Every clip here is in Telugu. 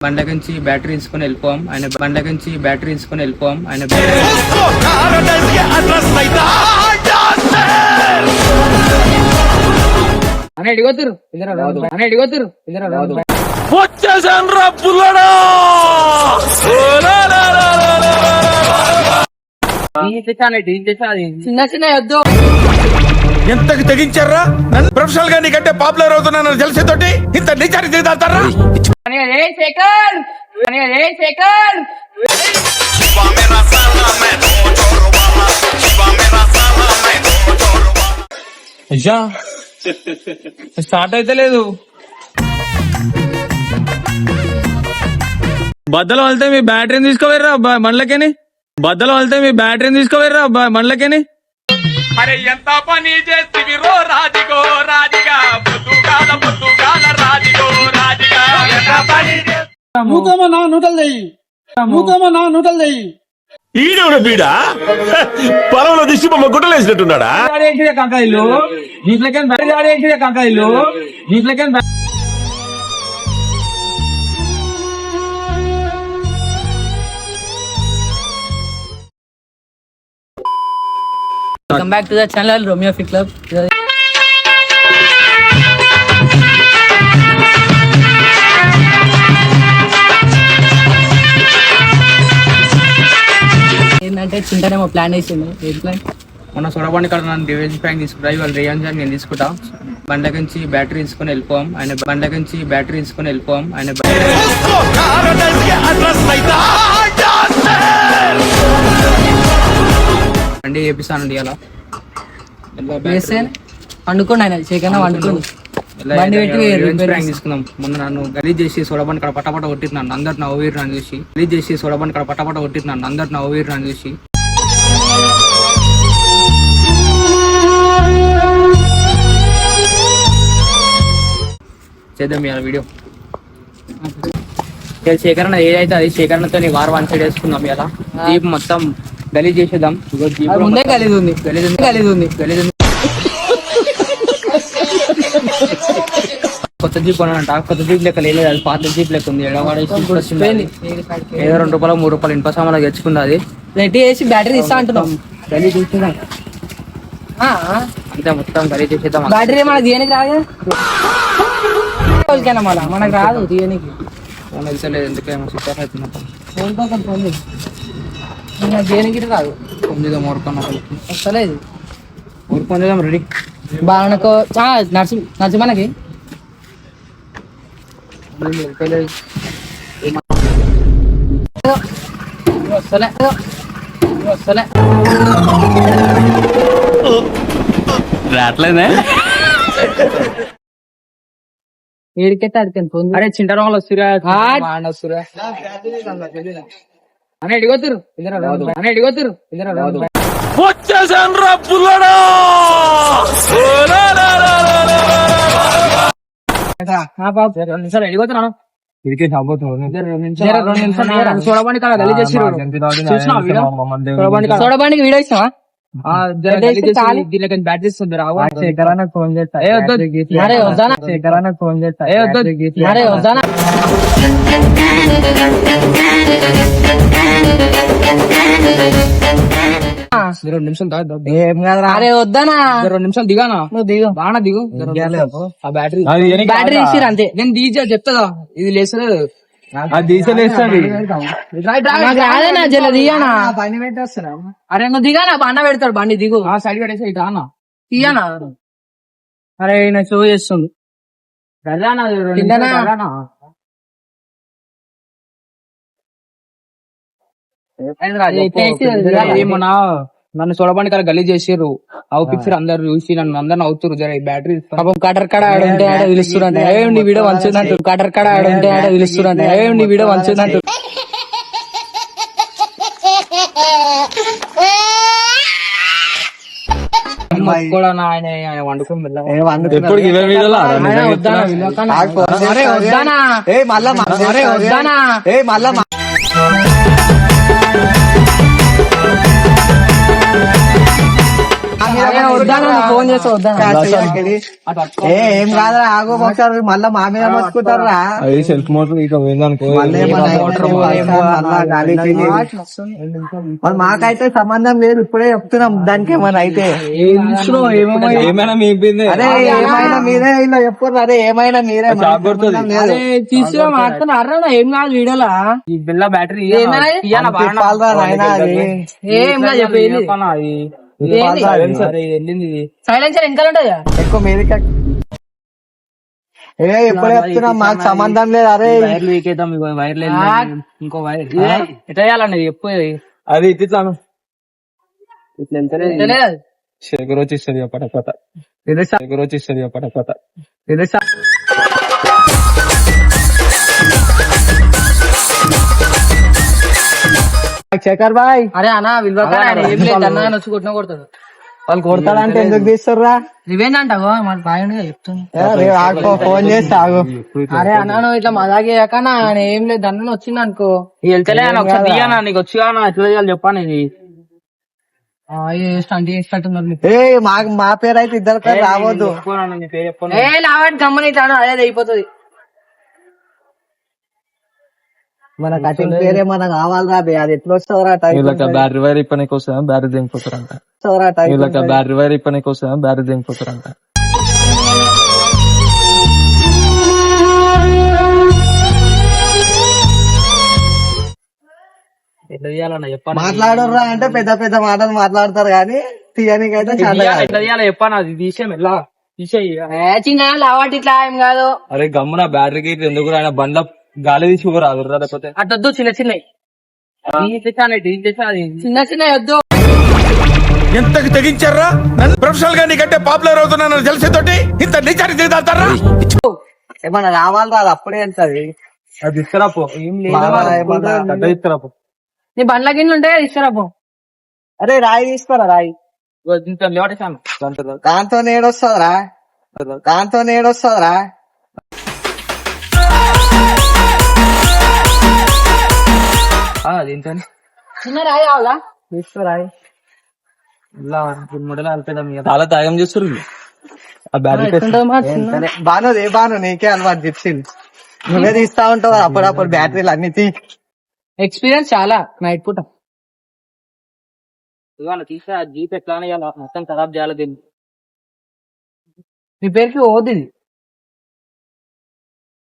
బండ్లకించి బ్యాటరీ తీసుకొని వెళ్ళిపోం ఆయన బండ్లకించి బ్యాటరీ తీసుకొని వెళ్ళిపోం ఆయన అడిగోతురు అడిగోతురు వచ్చేసాను రా పుల్లడా. చిన్న చిన్న వద్దు ఎంతకు తెగించారా? నన్ను ప్రొఫెషనల్ గా నీకంటే పాపులర్ అవుతున్నాను తెలిసేతోటి ఇంత నిజానికి దిగుతారా? శేఖర్ శేఖర్ అయ్యా స్టార్ట్ అయితే లేదు. బద్దలు వెళ్తే మీ బ్యాటరీని తీసుకోవేర్రా బండ్లకేని. బద్దలు వెళ్తే మీ బ్యాటరీని తీసుకోవేర్రా బండ్లకేని. అరే ఎంత పని చేసి రో రాజిగో రాజిగా పొద్దుగాల పొద్దుగాల రాజిగో రాజిగా ఈడెవడ బీడా పొలంలో దిష్టి బొమ్మ గుట్టలేసినట్టున్నాడా? కంకాయిలు జీప్లకేన్ కంకాయిలు జీప్లకేన్ Welcome back to the channel Romeo Fit Club. ఏంటంటే చింతనేమో ప్లాన్ వేసింది. ఏం ప్లాన్? మన సొడబండి కాడ నన్ను డివైజ్ ప్యాంక్ తీసుకుంటా ఇవాళ రేంజ్ అని నేను తీసుకుంటా. బండ్లకించి బ్యాటరీ తీసుకొని వెళ్ళిపోం ఆయన బండ్లకించి బ్యాటరీ తీసుకొని వెళ్ళిపోం ఆయన బండి చేపిస్తానండి అలా వండుకోండి ఆయన చికెన్ వండుకోండి బండి పెట్టి తీసుకుందాం. మొన్న నన్ను గలీజ్ చేసి సొడబండి కాడ పట్టపట కొట్టినాను అందరు నా ఓవీరు నన్ను చూసి గలీజ్ చేసి సొడబండి కాడ పట్టపట కొట్టినాను అందరు నా ఓవీరు నన్ను చూసి. చేద్దాం ఇవాళ వీడియో. సేకరణ ఏదైతే అది సేకరణతో వారు వన్ సైడ్ వేసుకుందాం. ఇలా జీప్ మొత్తం గలీజ్ చేసేద్దాం. ముందే గలీజ్ ఉంది కొత్త జీప్ కొనంట. కొత్త జీప్ లెక్క లేదు, అది పాత జీప్ లెక్క ఉంది. ఏదో ₹2 ₹3 ఇనుప సామాన్లు తెచ్చుకుంది. అది రెడీ చేసి బ్యాటరీ ఇస్తా అంటున్నాం. గలీజ్ చేసేద్దాం అంతే, మొత్తం గలీజ్ చేసేద్దాం. బ్యాటరీ మనకు తీయనికి రాదు మళ్ళా, మనకు రాదు తీయనికి. తెలిసలేదు ఎందుకేమో సిక్స్ అవుతుంది దేనికి రాదు. పొందిదాం ఊరుకున్నా వస్తలేదు ఊరు పొందిదాం. రెడీ బాగా నడిచి మనకి వస్తలే రావట్లేదే. ఏడికైతే అడిగాను. అరే చింటారు వాళ్ళు వస్తురా అని అడిగోతురు వచ్చేసాను రా పుల్లడా. నిమిషాలు అడిగోతున్నాను. చూడబండి కాడ గలీజ్ చేసి చూడబండికి వీడియో ఇస్తావా? బ్యాటరీ ఇస్తుంది రావు. ఫోన్ చేస్తా రెండు నిమిషాలు అరే వద్దానా 2 నిమిషాలు దిగానా? నువ్వు దిగు బాగా దిగు. ఆ బ్యాటరీ బ్యాటరీ ఇచ్చిరా అంతే. నేను తీసా చెప్తా ఇది లేసలేదు. అది తీసలేస్తుంది. రాదేనా జల దిగానా? అరే నువ్వు దిగానా? బండ పెడతాడు బండి దిగు. సైడ్ పెట్టేసి ఇటు అన్నా తీయనా? అరే నా షో చేస్తుంది. ఏమన్నా నన్ను చూడబండి కదా గలీజ్ చేసారు. అవు పిక్చర్ అందరు చూసి నన్ను అందరు అవుతురు. జర బ్యాటరీ కటర్ కాడ ఆడుంటే ఆడ పిలుస్తున్నట్టు నీ వీడియో మంచిదంటు. కటర్ కాడ ఆడుంటే ఆడ పిలుస్తున్నట్టు నీ వీడియో మంచిదంటు. ఫోన్ చేస్తా వద్దా ఏం కాదురా ఆగు ఒకసారి మళ్ళా మా మీద మర్చుకుంటారా అది సెల్ఫ్ మోటర్ ఇక పోయిందనుకో మాకైతే సంబంధం లేదు ఇప్పుడే చెప్తున్నాం దానికి ఏమైనా అయితే ఏమైనా మీపింది అరే ఏమైనా మీరే ఇలా చెప్పారు అరే ఏమైనా మీరే సంబంధం లేదు. తీసుకురా మాట్లాడుతున్నా ఏం కాదు వీడియోలా ఈ బిల్ల బ్యాటరీ తిప్పాలిరా నాయనా అది. ఏం కాదు చెప్పేది సైలెన్సర్ ఇంకా ఉంటది ఎక్కువ మీదికి ఎప్పుడే చెప్తున్నాం మాకు సంబంధం లేదు అరే వైర్ లీక్ అవుతాం వైర్ లేదు ఇంకో వైర్ ఎట్లా చేయాలండి చెప్పు అది ఇట్లా ఇట్లా వెళ్తేనే శేఖర్ వచ్చి ఇస్తుంది పటపట శేఖర్ వచ్చి ఇస్తుంది పటపట శేఖర్ బాయ్ అరే అన్న విలువ ఏం లేదు అన్న వచ్చి కొట్టిన కొడతాడు వాళ్ళు కొడతాడంటే ఎందుకు తీస్తుర్రా రివెంజ్ అంటావా మన బాగుండే చెప్తున్నా ఫోన్ చేసి ఆగు అరే అన్న నువ్వు ఇట్లా మజాక్ చేయక నా ఏం లేదు దాని వచ్చింది అనుకో వెళ్తలే అన్న ఒకసారి దిగానా నీకు వచ్చి ఎట్లా చేయాలి చెప్పాను ఇది స్టంట్ చేసినట్టున్నారు మీకు. ఏ మా పేరు అయితే ఇద్దరు పేరు రావద్దు నీ పేరు చెప్పను ఏ లావట్ గమ్మని తాను అదే అయిపోతుంది మన కటింగ్ పేరే మనకు కావాలిరా బే అది ఎట్లా వస్తుందిరా టైం వీళ్ళకి బ్యాటరీ వైర్ ఇప్పనికి వస్తుందా బ్యాటరీ దింగిపోతారంట వస్తుందిరా టైం వీళ్ళకి బ్యాటరీ వైర్ ఇప్పనికి వస్తుందా బ్యాటరీ దింగిపోతారంట ఎట్లా చేయాలన్న చెప్పాను మాట్లాడరా అంటే పెద్ద పెద్ద మాటలు మాట్లాడతారు కానీ తీయనికైతే చాలా ఎట్లా చేయాలి చెప్పాను అది తీసేయం ఎట్లా తీసేయి చిన్న లావట్ ఇట్లా ఏం కాదు అరే గమ్మున బ్యాటరీకి ఎందుకు ఆయన బండ్ల గాలి తీసుకురాదు లేకపోతే అట్టొద్దు చిన్న చిన్నవి చిన్న చిన్న వద్దు ఎంతకు తెగించారా నన్ను ప్రొఫెషనల్ గా నీకంటే పాపులర్ అవుతున్నానని తెలిసేతోటి ఇంత నిచారి దిగుతారా ఏమన్నా కావాలిరా అది అప్పుడే వెళ్తుంది అది తీసుకురాపో ఏం గడ్డ తీసుకురాపో నీ బండ్ల గిన్నెలు ఉంటాయి ఇస్తారా పో అరే రాయి తీసుకోరా రాయి లేవటేసాను దాంతో నేడొస్తుందిరా దీంతో చిన్న రాయి కావాలా తీసుకురాయి ముడలు వెళ్తాం చాలా త్యాగం చేస్తారు వీళ్ళు. ఆ బ్యాటరీ ఎట్లుంటది మా చిన్న? బాను నీకే అలవాటు చెప్పింది నువ్వే తీస్తా ఉంటావు అప్పుడప్పుడు బ్యాటరీలు అన్ని తీ ఎక్స్పీరియన్స్ చాలా నైట్ పూట తీసా జీప్ ఎట్లా చేయాలి మొత్తం ఖరాబ్ చేయాలి దీన్ని మీ పేరుకి ఓది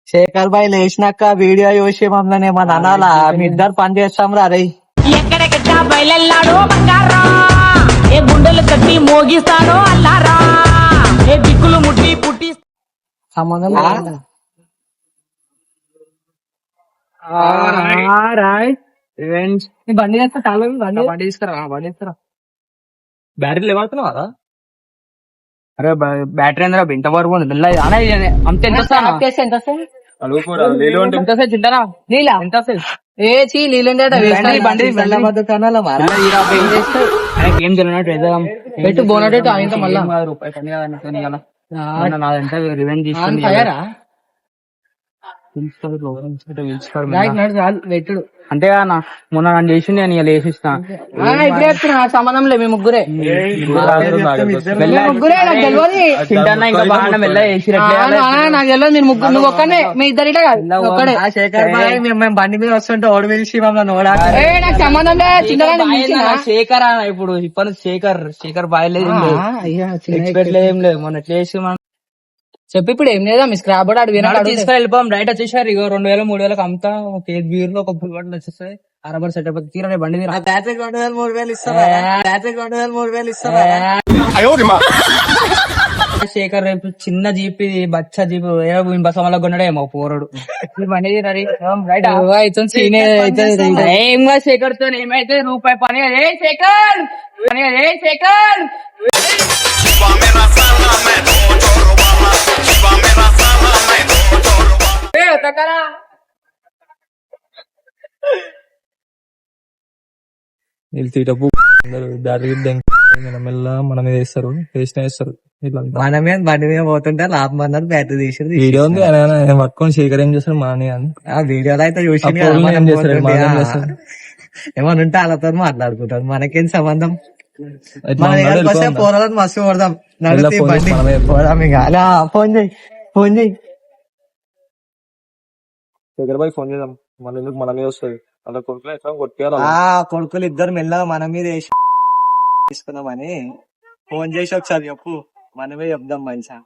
శేఖర్ బాయ్ లేచినాక వీడియో చూసి మమ్మల్ని ఏమన్నా అనాలా మీ ఇద్దరు పని చేస్తాం రా రే ఎక్కడెక్కడ బయలెల్లాడో బంగారా ఏ గుండెలు కట్టి మోగిస్తాడో అల్లారా ఏ దిక్కులు ముట్టి పుట్టి సంబంధం లేదు. రాయ్ రివెంజ్ నీ బండి చేస్తా చాలా బండి బండి తీసుకురా బ్యాటరీ లేవాడుతున్నావా అరే బ్యాటరీ అందరూ ఇంత వరకు ఉంది బిల్ల అంత ఎంత వస్తా ఆఫ్ చేస్తే ఎంత వస్తాయి ఎంత వస్తాయి తింటారా నీలా ఎంత వస్తాయి ఏ చీ నీళ్ళంటే బండి ఏం తెలియనట్టు వేద్దాం పెట్టు బోనట్ ఆయన మళ్ళా రూపాయి పని నాదంతా రివెంజ్ తీసుకుని ఫైరా పెట్టుడు అంటే అన్న మొన్న నన్ను చేసింది నేను ఇలా వేసిస్తా ఇప్పుడే చెప్తున్నా సంబంధం లేదు మీ ముగ్గురే ముగ్గురే నాకు తెలియదు తింటానా ఇంకా బాగా మెల్ల వేసి నాకు తెలియదు మీరు ముగ్గురు నువ్వు ఒక్కనే మీ ఇద్దరిటే కాదు ఒక్కడే శేఖర్ బాయ్ మేము బండి మీద వస్తుంటే ఓడి పిలిచి మమ్మల్ని ఓడాక ఏ నాకు సంబంధం లేదు చిన్నగా శేఖర్ అన్న ఇప్పుడు ఇప్పుడు శేఖర్ బాయలేదు ఎక్స్పెక్ట్ లేదు ఏం లేదు మొన్న ఎట్లా చేసి మనం చెప్పి ఇప్పుడు ఏం లేదా మీ స్క్రాప్ బోర్డ్ అడిగిన తీసుకొని వెళ్ళిపోం రైట్ వచ్చేసారు ఇగో 2000 3000 అమ్ముతా ఒక కేక్ బీర్ లో ఒక ఫుల్ బాటిల్ వచ్చేస్తాయి అరబర్ సెటప్ తీరా బండి మీద బ్యాటరీ 2000 3000 ఇస్తారా శేఖర్ రేపు చిన్న జీప్ ఇది బచ్చా జీప్ బస్ వల్ల కొన్నాడేమో పోరడు ఈ బండి రెడీ రైట్ ఏం శేఖర్ తో ఏమైతే రూపాయి పని ఏ శేఖర్ వీళ్ళు తీటపు బ్యాటరీ మెల్ల మన మీద వేస్తారు వేస్తారు ఇట్లా మనమే బండి మీద పోతుంటే లాభమన్నారు బ్యాటరీ తీసి వీడియో ఉంది ఆయన పట్టుకొని శేఖర్ ఏం చేస్తారు మానే అని ఆ వీడియోలో అయితే చూసి అప్పుడు ఏం చేస్తారు? మానేం చేస్తారు? ఏమన్నా ఉంటే వాళ్ళతో మాట్లాడుకుంటారు మనకేం సంబంధం మన దగ్గరకు వస్తే పోరాలని మస్తు కొడదాం. నడితే బండి పోదాం ఇక. అలా ఫోన్ చేయి, ఫోన్ చేయి. దగ్గరబాయి ఫోన్ చేద్దాం, మన ఎందుకు మన మీద వస్తుంది. అలా కొడుకులు ఎట్లా కొట్టేయాలి. కొడుకులు ఇద్దరు మెల్లగా మన మీద వేసి తీసుకుందామని ఫోన్ చేసి ఒకసారి చెప్పు, మనమే చెప్దాం మంచిగా.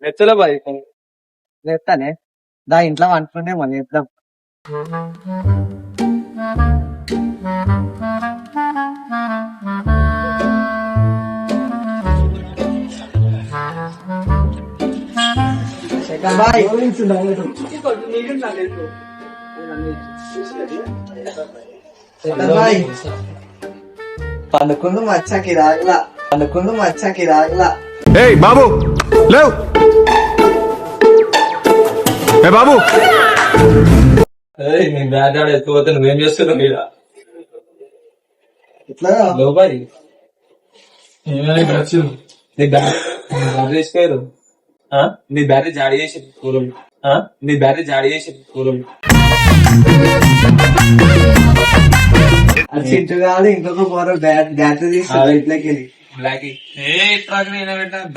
నెచ్చలే బాయ్. చెప్తానే, దా ఇంట్లో అనుకుంటే మనం చెప్దాం. పండుకుండు మచ్చకి రాగలా, పండుకుండు మచ్చకి రాగలా. ఏయ్ బాబు లేవు, ఏ బాబు నీ బ్యాట్ ఆడ ఎత్తుపోతే నువ్వేం చేస్తున్నావు మీద ఇట్లా లోపాయి నీ బ్యాట్ తీసుకోరు. నీ బ్యాటరీ జాడి చేసి కూరలు, నీ బ్యాటరీ జాడి చేసి కూరలు. చింటు కాదు ఇంకొక పోర బ్యాటరీ తీసుకోవాలి ఇంట్లోకి వెళ్ళి. బ్లాక్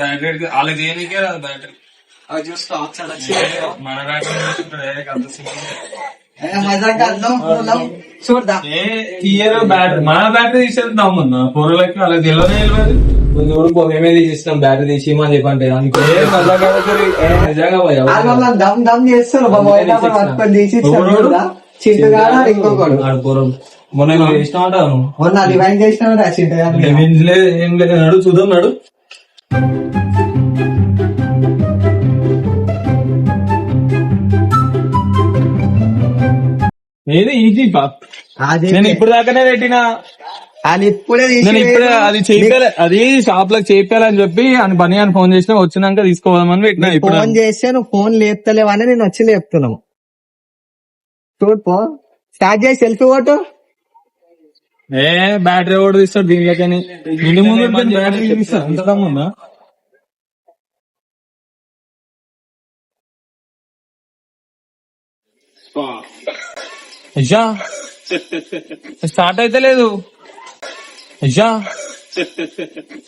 బ్యాటరీ వాళ్ళకి చేయనికే రాదు బ్యాటరీ. అవి చూసుకో ఒకసారి వచ్చి. మన మజాక్ అర్థం చూడదా తీయరు బ్యాటరీ, మన బ్యాటరీ తీసేద్దాం మొన్న పొరలకి వాళ్ళకి తెలియదు. మేమే తీసిస్తాం బ్యాటరీ తీసేయమని చెప్పంటే నిజంగా పోయా దమ్ దమ్ చేస్తారు పట్టుకొని తీసి చింటు కాదు ఇంకొకడు. మొన్న చేసినా ఉంటాను, మొన్న రివైండ్ చేసినా చింటు కాదు. ఏం లేదు నడు చూద్దాం నడు. ఏది ఈజీ నేను ఇప్పుడు దాకానే పెట్టినా. అది ఇప్పుడే నేను ఇప్పుడే అది చేయాలి, అది షాప్ లోకి చేయాలని చెప్పి అని పని అని ఫోన్ చేసినా వచ్చినాక తీసుకోదామని పెట్టినా. ఇప్పుడు ఫోన్ చేస్తే నువ్వు ఫోన్ లేపుతలేవని నేను వచ్చి లేపుతున్నావు. చూడుపో స్టార్ట్ చేసి సెల్ఫీ ఓటు. బ్యాటరీ ఓటు తీస్తాడు దీనికని ఇంటి ముందు బ్యాటరీ తీస్తాడు అంత దమ్ముందా. అయ్యా స్టార్ట్ అయితే లేదు, అయ్యా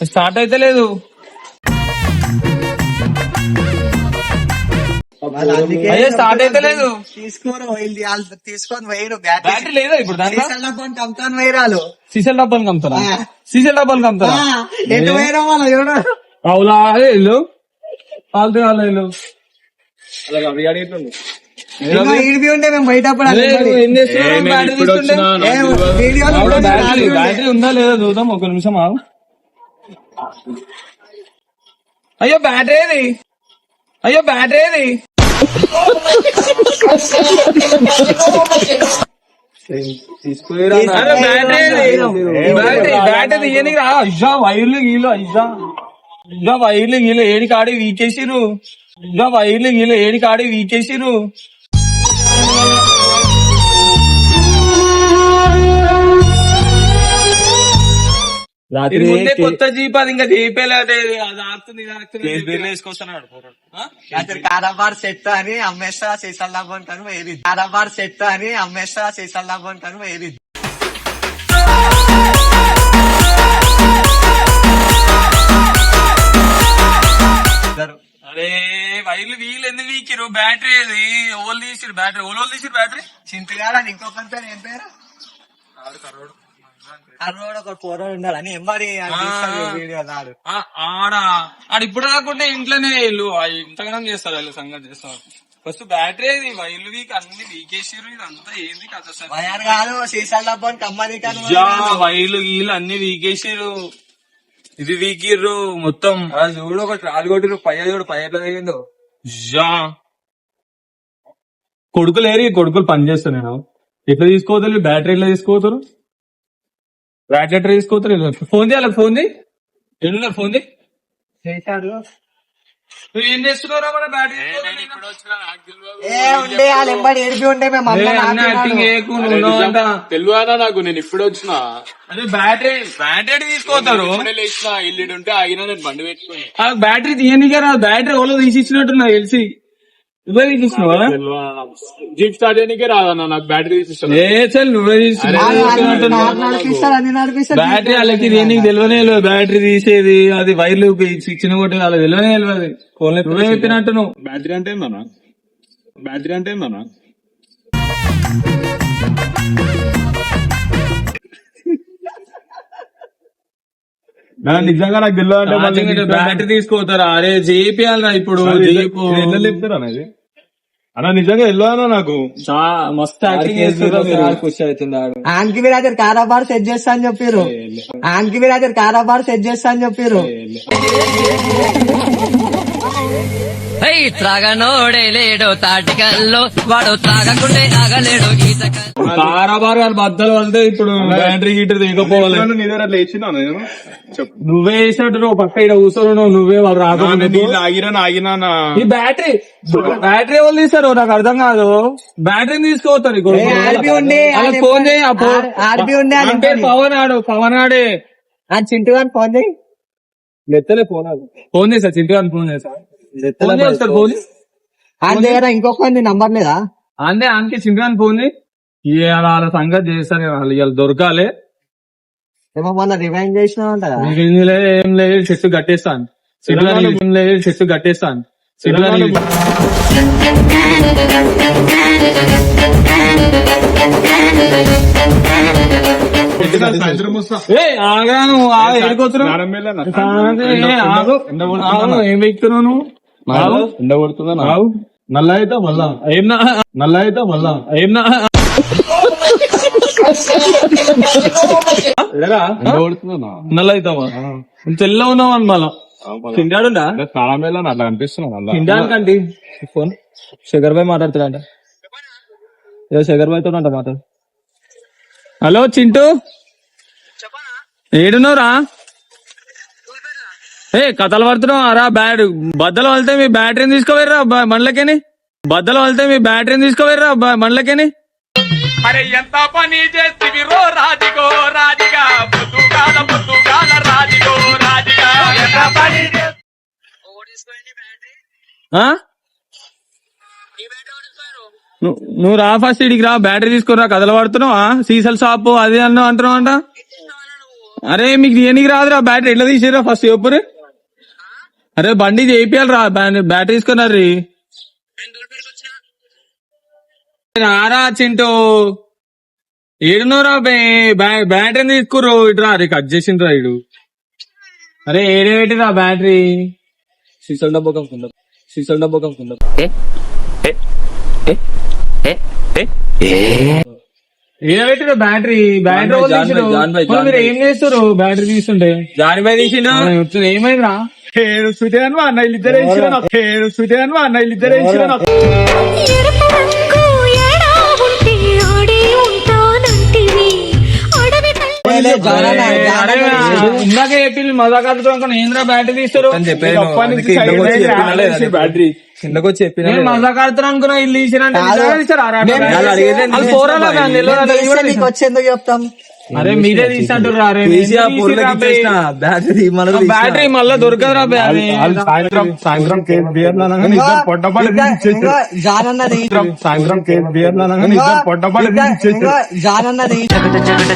స్టార్ట్ అయితే లేదు. అయ్యా స్టార్ట్ అయితే లేదు. తీసుకొని వైరు బ్యాటరీ లేదా ఇప్పుడు దాంట్లో. కమ్ముతాను వైరాలు సీసల్ డబ్బాలు కమ్ముతారా, సీసల్ డబ్బాలు కమ్ముతారా. ఎటు వైరా వాళ్ళ చూడు. అవులా ఇల్లు వాళ్ళతో వాళ్ళ ఇల్లు అలా ఈడిపి ఉంటే మేము బయట బ్యాటరీ ఉందా లేదా చూద్దాం, ఒక నిమిషం ఆగు. అయ్యో బ్యాటరీ ఏది, అయ్యో బ్యాటరీ ఏది. బ్యాటరీ ఇయనికి రా. అయ్యా వైర్లు గీలు, అయ్యా ఇంకా వైర్లు గీలు ఏడి కాడి వీకేసిరు, ఇంకా వైర్లు గీలు ఏడి కాడి వీకేసిరు. రాత్రి కొత్త జీప్ అది ఇంకా జీపేలాంటి వేసుకొస్తున్నాడు. కారాబార్ సెట్ అని అమ్మేస్తా సీసాలు లాభం కానీ వేది. కారాబార్ సెట్ అని అమ్మేస్తా సీసాలు లాభం కానీ వేది. అరే వైర్లు వీళ్ళు ఎందుకు వీకిరు, బ్యాటరీ ఏది ఓళ్ళు తీసిరు, బ్యాటరీ ఓళ్ళు తీసిరు. బ్యాటరీ చింతగాడ ఇంకొకరి పేరు ఏం పేరు కర్రోడు ఒక పోరాడు ఉన్నాడు అని ఎంబడి వీడియో నాడు ఆడ ఇప్పుడు కాకుండా ఇంట్లోనే వీళ్ళు ఇంతగానం చేస్తారు, వీళ్ళు సంగతి చేస్తారు. ఫస్ట్ బ్యాటరీ ఏది వైర్లు వీక్ అన్ని వీకేసిరు. ఇదంతా ఏంది కథ సార్. వైర్ కాదు సీసాలు లాభం కమ్మని వైర్లు గీళ్ళు అన్ని వీకేసిరు. ఇది వీకిర్రు మొత్తం. చూడు ఒక ట్రాల్ కొట్టిరు పై చూడు పై ఎట్లా దిగిందో. కొడుకులు ఏరి కొడుకులు పని చేస్తాను నేను ఎట్లా తీసుకోవద్దు, బ్యాటరీ ఎట్లా తీసుకోవతారు, బ్యాటరీ ఎట్లా తీసుకోవతారు. ఫోన్ చేయాలి, ఫోన్ చేయి. ఎన్నున్నారు ఫోన్ చేయి. చేశాడు. నువ్వు ఏం చేస్తున్నారా మన బ్యాటరీ ఉండే వాళ్ళు ఎంబడి ఏడిపి ఉండే మేము తెలియదా నాకు, నేను ఇప్పుడు వచ్చిన. అదే బ్యాటరీ బ్యాటరీ తీసుకోతారు. ఇల్లు ఉంటే ఆగినా నేను బండి పెట్టుకుని బ్యాటరీ తీయనికే రా, బ్యాటరీ ఓలో తీసి ఇచ్చినట్టున్నా తెలిసి. నువ్వే తీసుకున్నావా? జీప్ స్టార్ట్ చేయడానికే రాదన్న నాకు బ్యాటరీ తీసిస్తాను. ఏ చల్ నువ్వే నడిపిస్తారు బ్యాటరీ వాళ్ళకి నీకు తెలియనే తెలియదు. బ్యాటరీ తీసేది అది వైర్లు చిన్న కొట్టేది వాళ్ళకి తెలియనే తెలియదు. నువ్వే చెప్పినట్టు నువ్వు. బ్యాటరీ అంటే ఏందన్నా? బ్యాటరీ అంటే ఏందన్నా? నిజంగా నాకు తెలియదు. బ్యాటరీ తీసుకోతారా? అరే చేపియాలరా ఇప్పుడు. చెప్తారా అనేది అన్నా? నిజంగా వెళ్ళానా నాకు మస్తు యాక్టింగ్ చేస్తున్నారు. ఆన్కి విరాజర్ కారాబార్ సెట్ చేస్తా అని చెప్పారు. ఆన్కి విరాజర్ కారాబార్ సెట్ చేస్తా అని చెప్పారు. త్రాగనోడే లేడు తాటికల్లో వాడు తాగకుండే ఆగలేడు కారాబార్ గారు బద్దలు వెళ్తే ఇప్పుడు బ్యాటరీ గీటర్ దిగపోవాలి. నీ దగ్గర అట్లా ఇచ్చినా నేను చెప్పు. నువ్వే వేసినట్టు నువ్వు పక్క ఇక్కడ కూర్చోను. నువ్వే వాళ్ళు రాకుండా నీళ్ళు ఆగినా ఈ బ్యాటరీ ఎవరు తీస్తారు నాకు అర్థం కాదు. బ్యాటరీని తీసుకోతారు. ఫోన్ చేయి. ఆర్బీ ఉండే అంటే పవన్ ఆడే చింటూ గారు ఫోన్ చేయి. లెత్తలే ఫోన్ చేసా చింటూ గారిని ఫోన్ చేసా. ఫోన్ చేస్తాడు. ఫోన్ ఆయన దగ్గర ఇంకొక నంబర్ లేదా? అందే ఆనికి చింటూ గారిని ఫోన్ చేయి. వాళ్ళ సంగతి చేస్తారు. వాళ్ళు ఇవాళ దొరకాలి. ఏమో మొన్న రివైండ్ చేసినావంట కదా. ఏం లేదు చెట్టు కట్టేస్తాను. చెట్టు కట్టేస్తాను. సాయంత్రం వస్తా. ఆగాను ఏం వెక్తున్నావు నువ్వు? ఎండ కొడుతుందా? నల్ల అయితే మళ్ళా ఏం నల్ల అవుతావా? తెల్ల ఉన్నావు అని మళ్ళా తింటాడుండా కారమేళ అట్లా కనిపిస్తున్నా. తినడానికండి ఫోన్ శేఖర్ భాయ్ మాట్లాడుతాడంట. ఏదో శేఖర్ భాయ్ తోనంట మాట్లాడు. హలో చింటూ, ఏడున్నావురా? కథలు పడుతున్నావు రా. బద్దలు వెళ్తే మీ బ్యాటరీని తీసుకోవేర్రా బండ్లకేని. అరే ఎంత పని చేస్తివి రో రాజిగో రాజిగా పొద్దుగాల రాజిగో రాజిగా ఎంత పని నువ్వు రా ఫస్ట్ ఇడికి రా. బ్యాటరీ తీసుకురా. కథలు పడుతున్నావా? సీసల్ షాప్ అది అన్నావు అంటున్నావు అంట. అరే మీకు దేనికి రాదురా బ్యాటరీ? ఎట్లా తీసేరా ఫస్ట్ చెప్పురు. అరే బండి చేపియాలరా. బ్యాటరీ తీసుకున్నారీ. నారా చింటూ ఏడున్నోరా? బ్యాటరీ తీసుకుర్రు. ఇటు రా. అరే కట్ చేసిండ్రా ఇడు. అరే ఏడే పెట్టిరా బ్యాటరీ. సీసల్ డబ్బు కనుక్కుందాం. ఏడబెట్టిన బ్యాటరీ మీరు ఏం చేస్తారు? బ్యాటరీ తీస్తుంటే జానిబాయ్ తీసిండా? ఏమైందిరా? వీళ్ళిద్దరే ఇచ్చిన ఇందాక చెప్పింది మజాకాలతో ఏంద్రా బ్యాటరీ తీస్తారు? బ్యాటరీ కిందకు వచ్చి చెప్పిన మజాకాలతో అనుకున్నా. ఇల్లు తీసిరంటే వచ్చేందుకు చెప్తాం. అరే మీరే తీసినట్టు బ్యాటరీ మళ్ళా దొరకదురా. సాయంత్రం కేక్ బియర్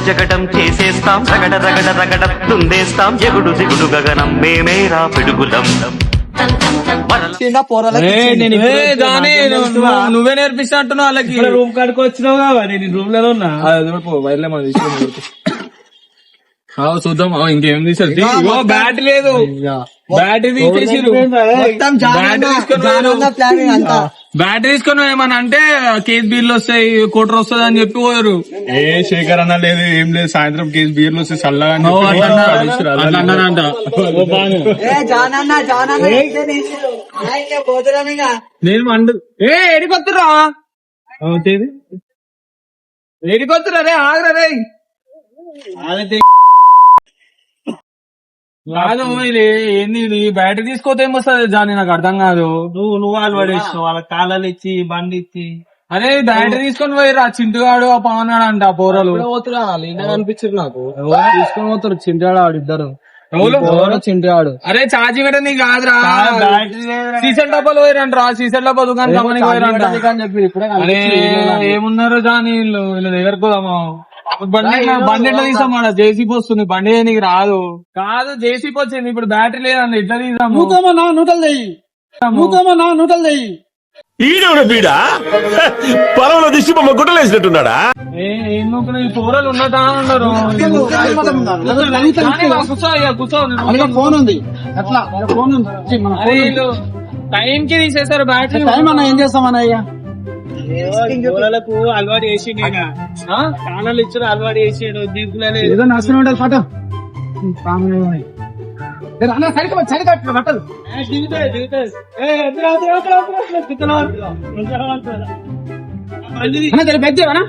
జగడం చేసేస్తాం రగడ రగడ రగడ తుందేస్తాం ఎగుడు దిగుడు గగనం మేమేరా పిడుగులం. నువ్వే నేర్పిస్తున్నట్టున్నావు వాళ్ళకి. రూమ్ కాడికి వచ్చినావు కాబట్టి నేను రూమ్ లో ఉన్నా. వైర్లే మనం చూద్దాం. ఇంకేం తీసారు? బ్యాటరీ లేదు. బ్యాటరీ తీసేసి బ్యాటరీ తీసుకొని ఏమన్నా అంటే కేస్ బీర్లు వస్తాయి, కోటర్ వస్తుంది అని చెప్పి పోయారు. ఏ శేఖర్ అన్న లేదు ఏం లేదు. సాయంత్రం కేసు బీర్లు వస్తే చల్లగా అన్నారంట. నేను ఏడికొత్తురా రే ఆగరా రే. కాదు ఏంది బ్యాటరీ తీసుకోతే ఏమొస్తుంది జాని? నాకు అర్థం కాదు. నువ్వు వాళ్ళు పడేస్తావు. వాళ్ళ కాలాలు ఇచ్చి బండి ఇచ్చి. అరే బ్యాటరీ తీసుకొని పోయిరా. చింటుగాడు ఆ పవన్ అంట పోరలు పోతురా అనిపించారు నాకు. తీసుకొని పోతారు చింటాడు ఆడు ఇద్దరు. ఎవరు చింటి ఆడు అరే ఛార్జింగ్ పెట్ట నీకు కాదురా సీసెల్ డబ్బాలు పోయిరంటరా సీసెల్ డబ్బా దుకాణం గమనికి పోయిరంట అరే ఏమున్నారు జాని వీళ్ళు వీళ్ళ దగ్గరకు పోదామా బండి ఎట్లా తీసామా జేసీపీ వస్తుంది బండి నీకు రాదు కాదు జేసీపీ వచ్చింది ఇప్పుడు బ్యాటరీ లేదండి ఎట్లా తీసాము నూటలు చెయ్యి ఈడోడు బీడా పొలంలో దిష్టి బొమ్మ గుట్టలేసినట్టున్నాడా? ఏం నూకలు ఈ కూరలు ఉన్నదా ఉన్నారు కూర్చో ఫోన్ ఉంది అట్లా ఫోన్ ఉంది అరే వీళ్ళు టైం కి తీసేసారు బ్యాటరీ టైం అన్న ఏం చేస్తామన్నా అయ్యా అలవాటు చేసి కానాలు ఇచ్చారు అలవాటు చేసాడు దీపులే ఏదో నష్టం ఉండాలి పట సరికట్టు బట్టలు పెద్దవనా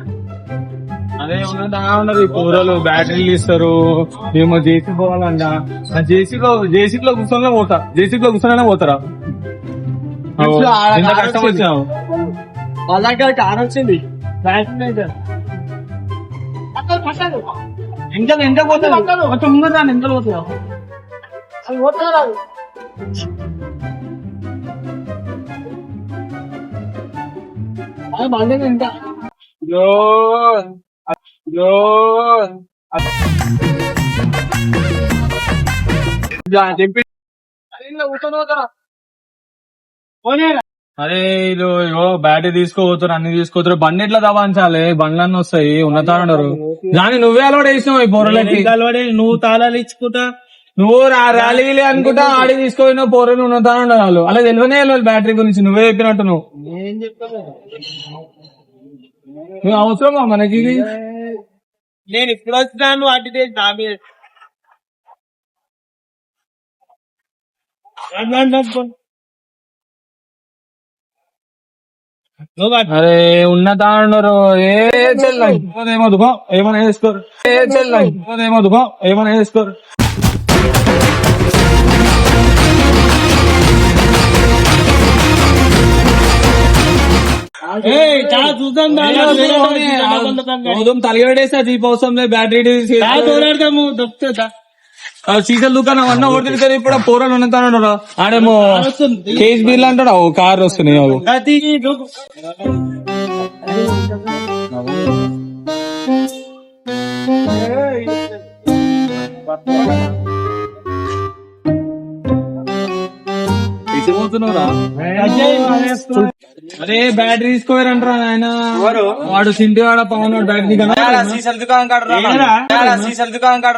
అదే ఉన్నదా ఉన్నారు ఈ కూరలు బ్యాటరీలు ఇస్తారు ఏమో జేసీ పోవాలంట జేసీలో కూర్చొని పోతా జేసీలో కూర్చొని పోతారా ఎంత కష్టం వచ్చావు వాళ్ళ దగ్గర కార్ వచ్చింది ఎంత పోతుంది కొంచెం ముందు ఎంత పోతుందా అది పోతుందా బండి ఇంకా చెప్పి అరే ఇదో ఇగో బ్యాటరీ తీసుకోపోతారు అన్ని తీసుకోతారు బండి ఎట్లా దబాంచాలి బండ్లన్నీ వస్తాయి ఉన్నతారు దాన్ని నువ్వే అలవాటు వేసినావు ఈ పొరలకి నువ్వు తాళాలు ఇచ్చుకుంటా నువ్వు ర్యాలీలే అనుకుంటా ఆడి తీసుకుపోయిన పొరలు ఉన్నతారు వాళ్ళు అలా తెలియనే తెలియదు బ్యాటరీ గురించి నువ్వే చెప్పినట్టు నువ్వు అవసరమా మనకి నేను ఇప్పుడు వచ్చినాను వాటి నా మీద అరే ఉన్నతా ఉన్నారు ఏ చెల్లమోదుకో ఏమైనా వేసుకోరు ఏ చెల్లమోదుకో ఏమైనా వేసుకోరు చూద్దాం తలగడేస్తా జీప్ అవసరం లేదు బ్యాటరీ సీజన్ దుకాణం అన్న ఓడితే ఇప్పుడు పోరాలు ఉన్నతాడు ఆడేమో కేజ్ బిల్ అంటాడు కార్ వస్తున్నాయి అరే బ్యాటరీ తీసుకోరంటారా ఆయన వాడు సింటి వాడ పవన్ వాడు బ్యాటరీ సీసల్ దుకాణం కాడ సీసల్ దుకాణం కాడ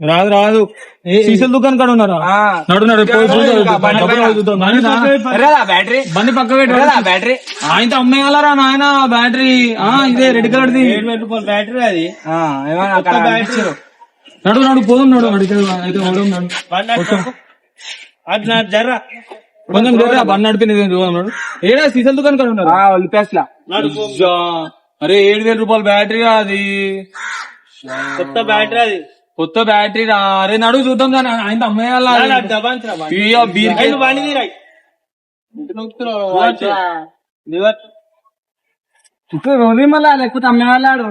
రాదు రాదు సీసల్ దుకాణం కాడ ఉన్నారా నడు నడు బ్యాటరీ బండి పక్క బ్యాటరీ ఆయనతో అమ్మేయాలరా నాయన బ్యాటరీ ఇదే రెడ్ కలర్ ది బ్యాటరీ అది నడు నడు పోదాం నడు అడిగితే అయితే పోదాం నడు జర్రా కొంచెం జర్రా బండి నడిపింది నడు ఏడా సీసల్ దుకాణం కాడ ఉన్నారు అరే 7,000 రూపాయలు బ్యాటరీ అది కొత్త బ్యాటరీ అది కొత్త బ్యాటరీ రా అరే నడుగు చూద్దాం దాన్ని ఆయన అమ్మేయాలా రోజు మళ్ళా లేకపోతే అమ్మేవాళ్ళాడు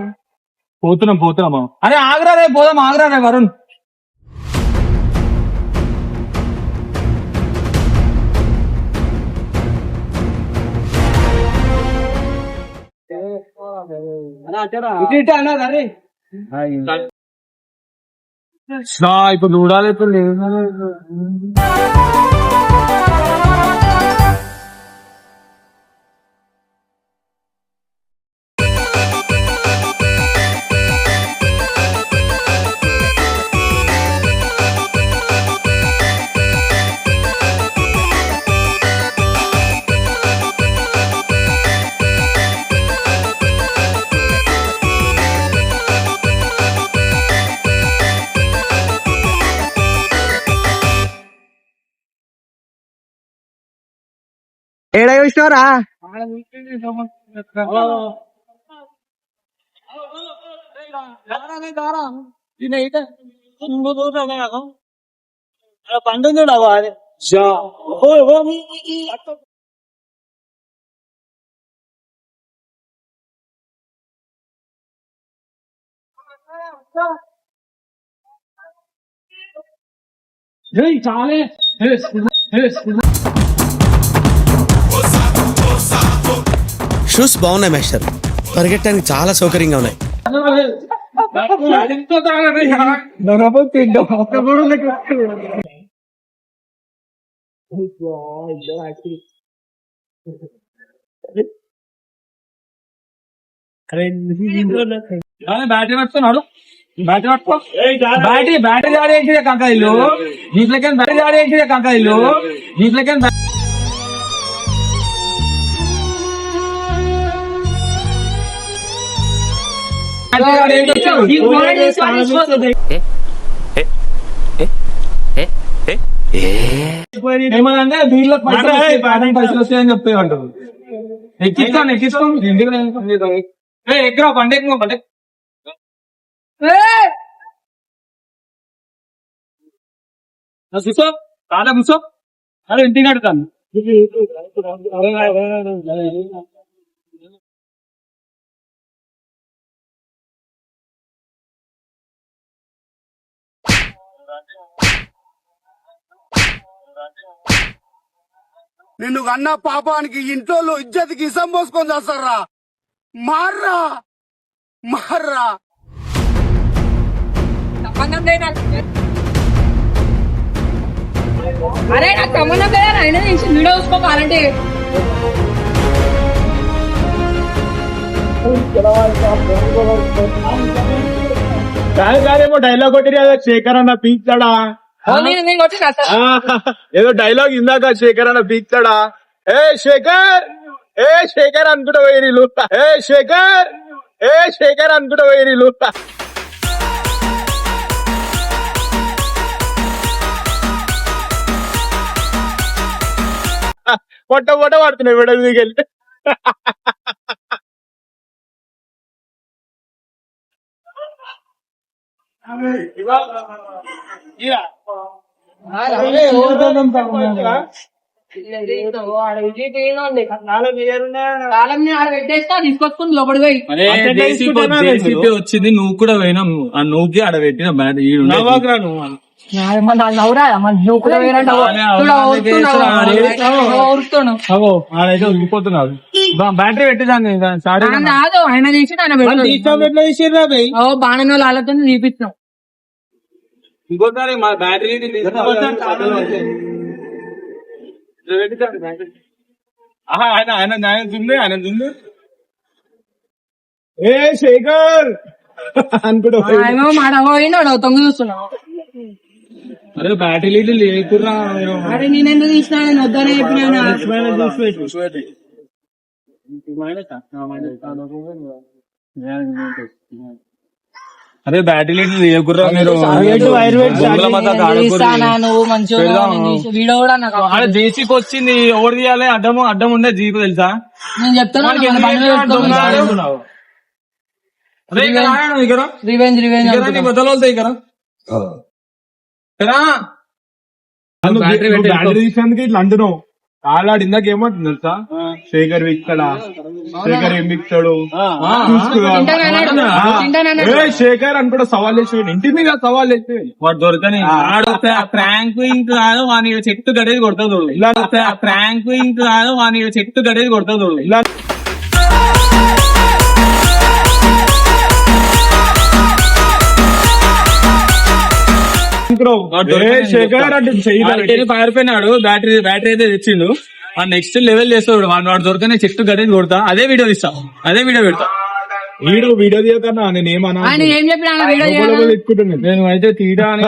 పోతున్నాం అరే ఆగ్రా రే పోదాం ఆగ్రా రే వరుణ్ ఇప్పుడు చూడాలి ఇప్పుడు ఏడా చూసినారా పండు షూస్ బాగున్నాయి మాస్టర్, పరిగెట్టడానికి చాలా సౌకర్యంగా ఉన్నాయి. బ్యాటరీ పట్టుకున్నాడు, బ్యాటరీ పట్టుకో, బ్యాటరీ ఆడేసి కంకాయిలు జీప్లకి బ్యాటరీ ఆడేసి కంకాయిలు జీప్లకి ఏమనంటే దీంట్లో పైసలు వస్తాయని చెప్పేవాడు. ఎక్కిస్తాను ఇంటికి ఎక్కడ బండి ఎక్కువ బండి కూర్చో, చాలా కూర్చో, అరే ఇంటికి అడుగుతాను. నిన్ను కన్నా పాపానికి ఇంట్లో ఇజ్జతికి ఇసం పోసుకొని చేస్తారా? మార్రా మార్రా. అరే నాకు సంబంధం లేదా, ఆయన వీడియో చూసుకోవాలంటే కాదేమో డైలాగ్ కొట్టి శేఖర్ అన్న పీక్తాడా, ఏదో డైలాగ్ ఇందాక శేఖర్ అన్న పీక్తాడా, ఏ శేఖర్ అనుకుంటా వైరీలు, ఏ శేఖర్ అనుకుంటా వైరీలు. పొట్ట పడుతున్నాయి విడలు దిగెళ్ళి. తీసుకొచ్చుకుని లోపడి పోయి వచ్చింది, నువ్వు కూడా పోయినా, ఆ నువ్వుకి ఆడ పెట్టిన ఆడైతే ఉండిపోతున్నాడు. బ్యాటరీ పెట్టేదాన్ని ఆయన తీసి బాణం వాళ్ళతో చూపిస్తున్నాం. ఇంకోసారి మా బ్యాటరీ ఆయన ఉంది. ఏ శేఖర్ అనుకుంటా పోయినాడు తొంగి చూస్తున్నావు. అరే బ్యాటరీ లేకురా, అరే నేనెందుకు తీసినా, నేను వద్దనే చెప్పినా. అరే బ్యాటరీ లేకురా మీరు, నువ్వు మంచిగా వీడియో కూడా నాకు జేసీకి వచ్చింది. ఎవరు తీయాలి? అడ్డం ఉండే జీప్ తెలుసా? నేను చెప్తాను. రివెంజ్ బ్యాటరీ తీసినందుకు ఇట్లా అంటున్నావు. ఆలాడు ఇందాక ఏమంటుంది తెలుసా? శేఖర్ విక్తాడా, శేఖర్ ఏం విక్తాడు, శేఖర్ అని కూడా సవాల్ చేసి ఇంటి మీద సవాల్ చేసి వాడు దొరకని ప్రాంక్ ఇంక్ కాదు, వాని చెట్టు గడేది కొడతాడు. ఇలా ప్రాంక్ ఇంక్ కాదు, వాని చెట్టు గడేది కొడతాడు. ఇలా శేఖర్ అంటే పారిపోయినాడు. బ్యాటరీ అయితే తెచ్చిండు. ఆ నెక్స్ట్ లెవెల్ చేస్తాడు. వాడు దొరకనే చెట్టు గడేది కొడతా. అదే వీడియో తీస్తా, అదే వీడియో పెడతా. వీడియో తీయకన్నా నేనేమన్నా నేను అయితే తీయడా అని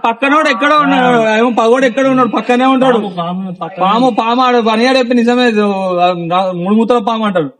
పక్కనోడు ఎక్కడో ఉన్నాడు, ఏమో పగోడు ఎక్కడ ఉన్నాడు, పక్కనే ఉంటాడు. పాము ఆడు పనియాడు చెప్పి నిజమే, 3 మూతల పాము అంటాడు.